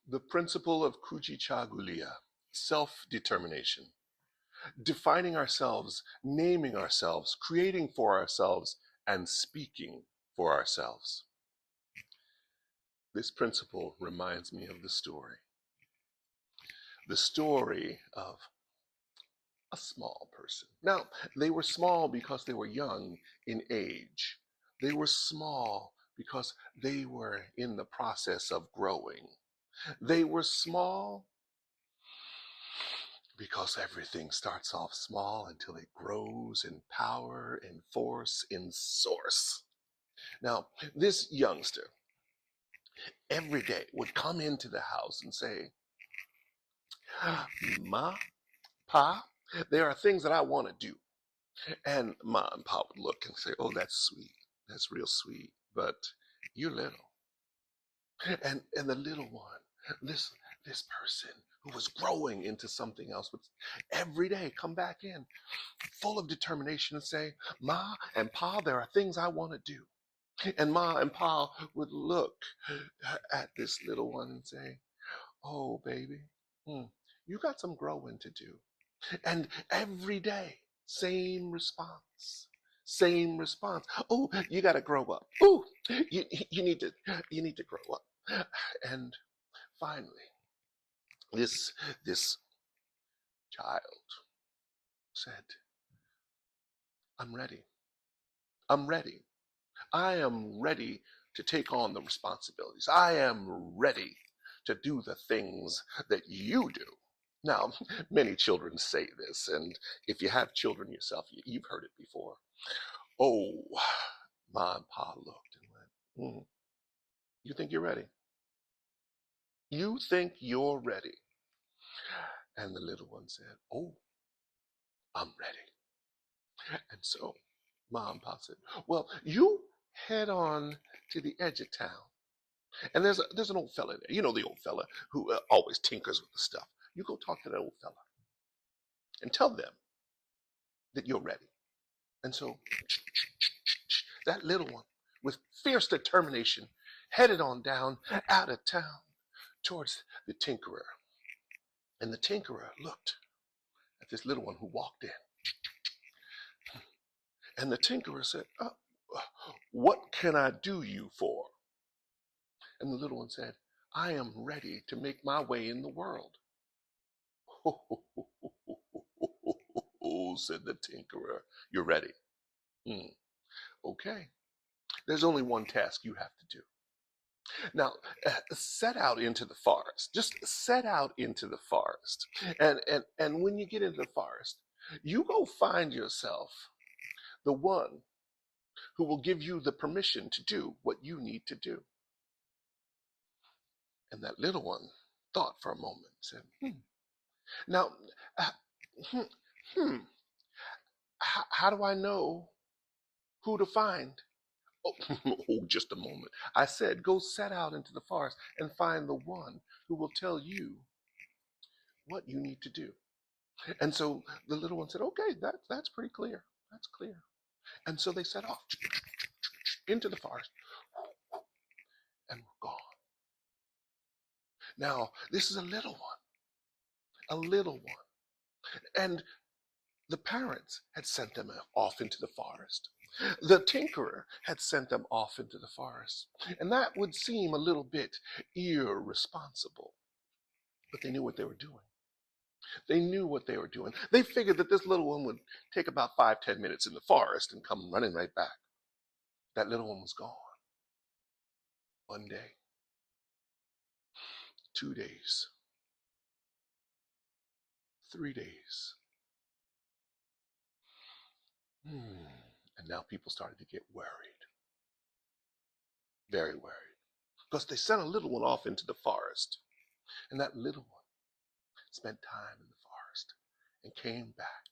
The principle of Kujichagulia, self-determination, defining ourselves, naming ourselves, creating for ourselves, and speaking for ourselves. This principle reminds me of the story of a small person. Now, they were small because they were young in age. They were small because they were in the process of growing. They were small because everything starts off small until it grows in power, in force, in source. Now, this youngster every day would come into the house and say, Ma, Pa, there are things that I want to do. And Ma and Pa would look and say, oh, that's sweet. That's real sweet. But you're little. And the little one, this person who was growing into something else would every day come back in full of determination and say, Ma and Pa, there are things I want to do. And Ma and Pa would look at this little one and say, oh, baby, you got some growing to do. And every day, same response. Same response. Oh, you got to grow up. Oh, you need to grow up. And finally, this child said, I'm ready. I'm ready. I am ready to take on the responsibilities. I am ready to do the things that you do. Now, many children say this, and if you have children yourself, you've heard it before. Oh, Ma and Pa looked and went, you think you're ready? You think you're ready? And the little one said, oh, I'm ready. And so Ma and Pa said, well, you head on to the edge of town. And there's an old fella there. You know the old fella who always tinkers with the stuff. You go talk to that old fella and tell them that you're ready. And so that little one, with fierce determination, headed on down out of town towards the tinkerer. And the tinkerer looked at this little one who walked in. And the tinkerer said, what can I do you for? And the little one said, I am ready to make my way in the world. Oh, said the tinkerer, you're ready. Okay. There's only one task you have to do. Now, set out into the forest. Just set out into the forest. And when you get into the forest, you go find yourself the one who will give you the permission to do what you need to do. And that little one thought for a moment, said, Now, uh, hmm, hmm, how do I know who to find? Oh, oh, just a moment. I said, go set out into the forest and find the one who will tell you what you need to do. And so the little one said, okay, that's pretty clear. That's clear. And so they set off into the forest and were gone. Now, this is a little one, a little one. And the parents had sent them off into the forest. The tinkerer had sent them off into the forest. And that would seem a little bit irresponsible. But they knew what they were doing. They knew what they were doing. They figured that this little one would take about 5, 10 minutes in the forest and come running right back. That little one was gone. One day, 2 days, 3 days. And now people started to get worried, very worried, because they sent a little one off into the forest. And that little one spent time in the forest and came back.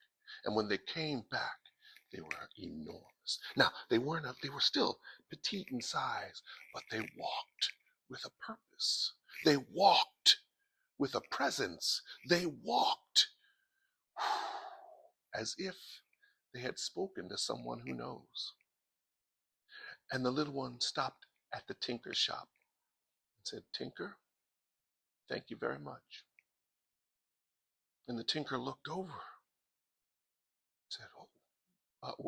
And when they came back, they were enormous. Now, they were still petite in size, but they walked with a purpose. They walked with a presence. They walked as if they had spoken to someone who knows. And the little one stopped at the tinker's shop and said, Tinker, Thank you very much. And the tinker looked over and said, oh,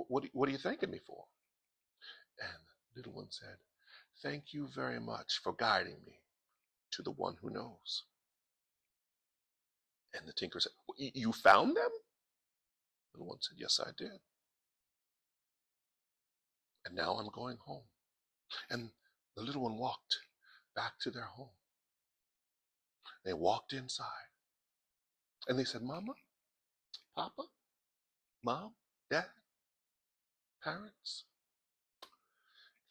what are you thanking me for? And the little one said, thank you very much for guiding me to the one who knows. And the tinker said, you found them? The little one said, yes, I did. And now I'm going home. And the little one walked back to their home. They walked inside. And they said, Mama, Papa, Mom, Dad, parents,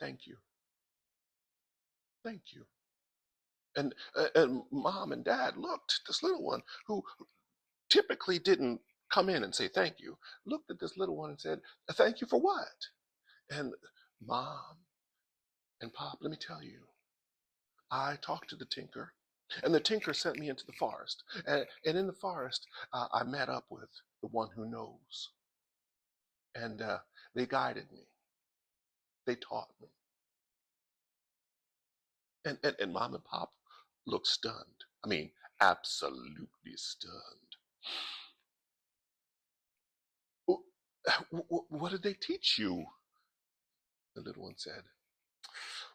thank you. Thank you. And Mom and Dad looked at this little one who typically didn't come in and say thank you, looked at this little one and said, thank you for what? And Mom and Pop, let me tell you, I talked to the tinker, and the tinker sent me into the forest. And in the forest, I met up with the one who knows. And they guided me. They taught me. And Mom and Pop looked stunned. I mean, absolutely stunned. What did they teach you? The little one said,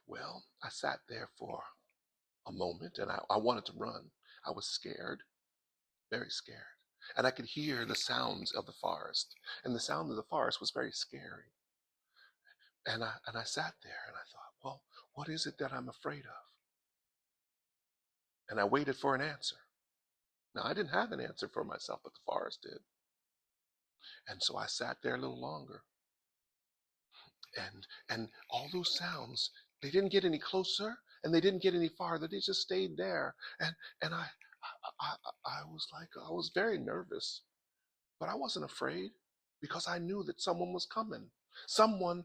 well, I sat there for a moment and I wanted to run. I was scared, very scared. And I could hear the sounds of the forest. And the sound of the forest was very scary. And I sat there and I thought, well, what is it that I'm afraid of? And I waited for an answer. Now, I didn't have an answer for myself, but the forest did. And so I sat there a little longer. And all those sounds, they didn't get any closer and they didn't get any farther. They just stayed there. And I was like, I was very nervous, but I wasn't afraid because I knew that someone was coming. Someone,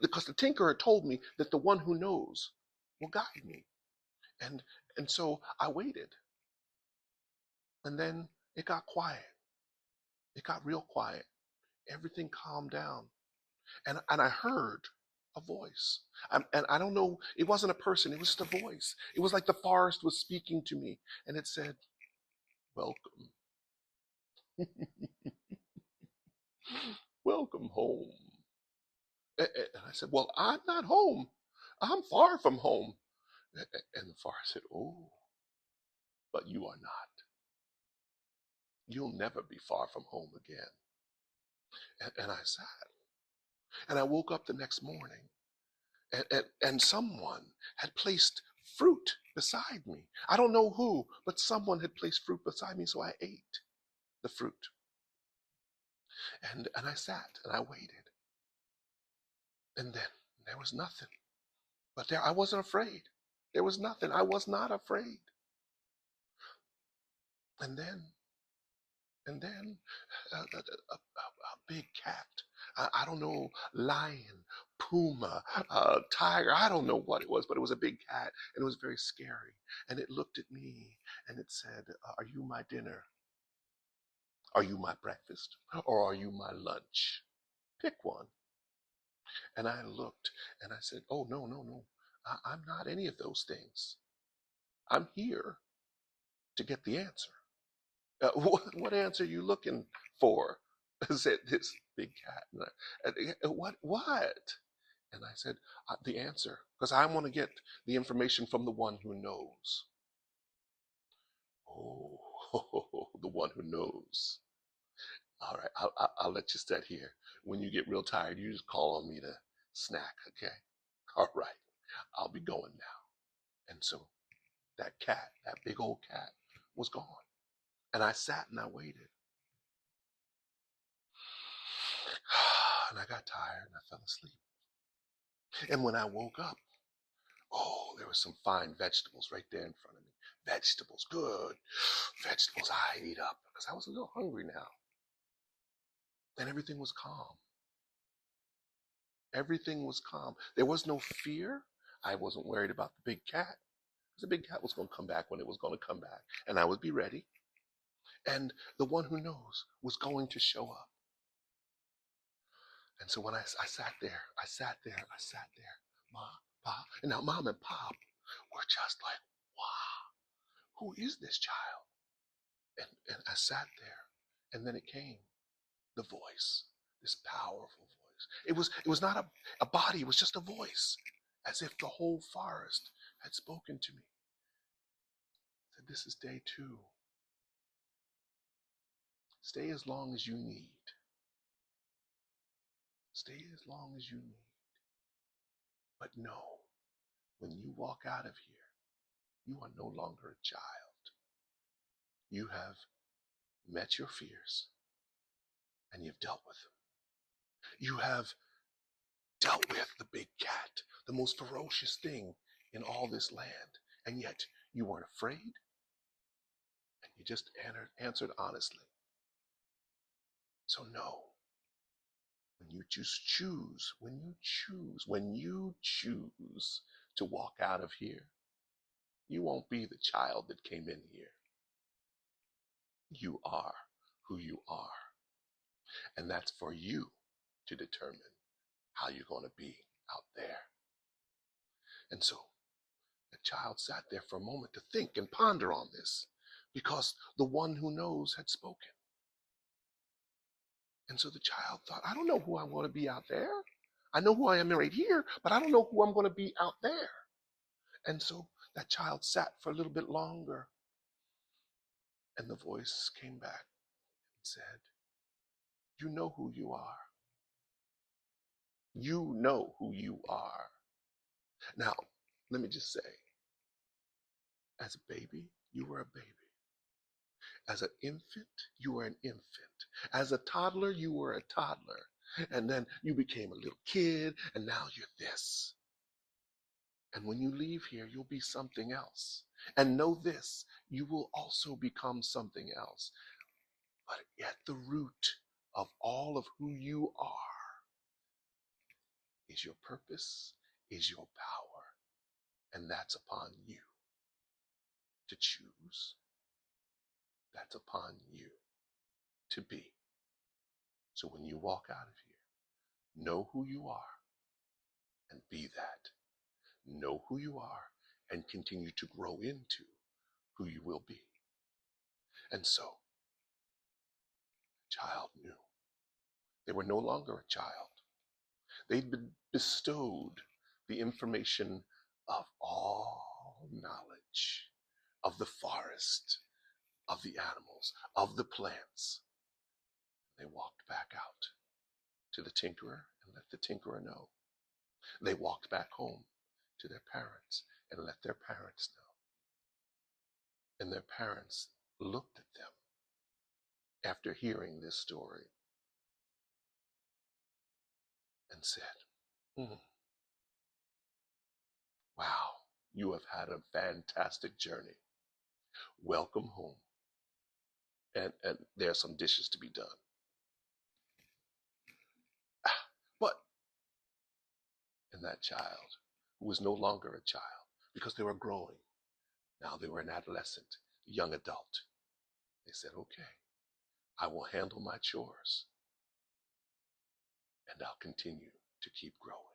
because the tinker had told me that the one who knows will guide me. And so I waited. And then it got quiet. It got real quiet. Everything calmed down. And I heard a voice. And I don't know, it wasn't a person, it was just a voice. It was like the forest was speaking to me. And it said, welcome. Welcome home. And I said, well, I'm not home. I'm far from home. And the forest said, oh, but you are not. You'll never be far from home again. And I sat. And I woke up the next morning. And someone had placed fruit beside me. I don't know who, but someone had placed fruit beside me, so I ate the fruit. And I sat and I waited. And then there was nothing. But there, I wasn't afraid. There was nothing. I was not afraid. And then a big cat. I don't know, lion, puma, tiger. I don't know what it was, but it was a big cat, and it was very scary. And it looked at me, and it said, "Are you my dinner? Are you my breakfast? Or are you my lunch? Pick one." And I looked, and I said, "Oh no, no, no! I'm not any of those things. I'm here to get the answer." What answer are you looking for? Said this big cat. What? And I said, the answer, because I want to get the information from the one who knows. Oh, the one who knows. All right, I'll let you sit here. When you get real tired, you just call on me to snack, okay? All right, I'll be going now. And so that cat, that big old cat, was gone. And I sat and I waited. And I got tired and I fell asleep. And when I woke up, oh, there was some fine vegetables right there in front of me. Vegetables, good vegetables. I ate up because I was a little hungry now. And everything was calm. Everything was calm. There was no fear. I wasn't worried about the big cat because the big cat was going to come back when it was going to come back. And I would be ready. And the one who knows was going to show up. And so when I sat there, Mom, Pop, and now Mom and Pop were just like, wow, Who is this child? And I sat there, and then it came, the voice, this powerful voice. It was not a body, it was just a voice, as if the whole forest had spoken to me. It said, this is day 2. Stay as long as you need. Stay as long as you need. But know, when you walk out of here, you are no longer a child. You have met your fears and you've dealt with them. You have dealt with the big cat, the most ferocious thing in all this land, and yet you weren't afraid, and you just answered honestly. So know, when you choose to walk out of here, you won't be the child that came in here. You are who you are, and that's for you to determine how you're going to be out there. And so the child sat there for a moment to think and ponder on this, because the one who knows had spoken. And so the child thought, I don't know who I'm going to be out there. I know who I am right here, but I don't know who I'm going to be out there. And so that child sat for a little bit longer, and the voice came back and said, you know who you are. You know who you are. Now, let me just say, as a baby, you were a baby. As an infant, you were an infant. As a toddler, you were a toddler. And then you became a little kid, and now you're this. And when you leave here, you'll be something else. And know this, you will also become something else. But at the root of all of who you are is your purpose, is your power. And that's upon you to choose. That's upon you to be. So when you walk out of here, know who you are and be that. Know who you are and continue to grow into who you will be. And so, the child knew. They were no longer a child. They'd been bestowed the information of all knowledge of the forest, of the animals, of the plants. They walked back out to the tinkerer and let the tinkerer know. They walked back home to their parents and let their parents know. And their parents looked at them after hearing this story and said, wow, you have had a fantastic journey. Welcome home. And there are some dishes to be done. But, and that child, who was no longer a child, because they were growing, now they were an adolescent, young adult. They said, okay, I will handle my chores, and I'll continue to keep growing.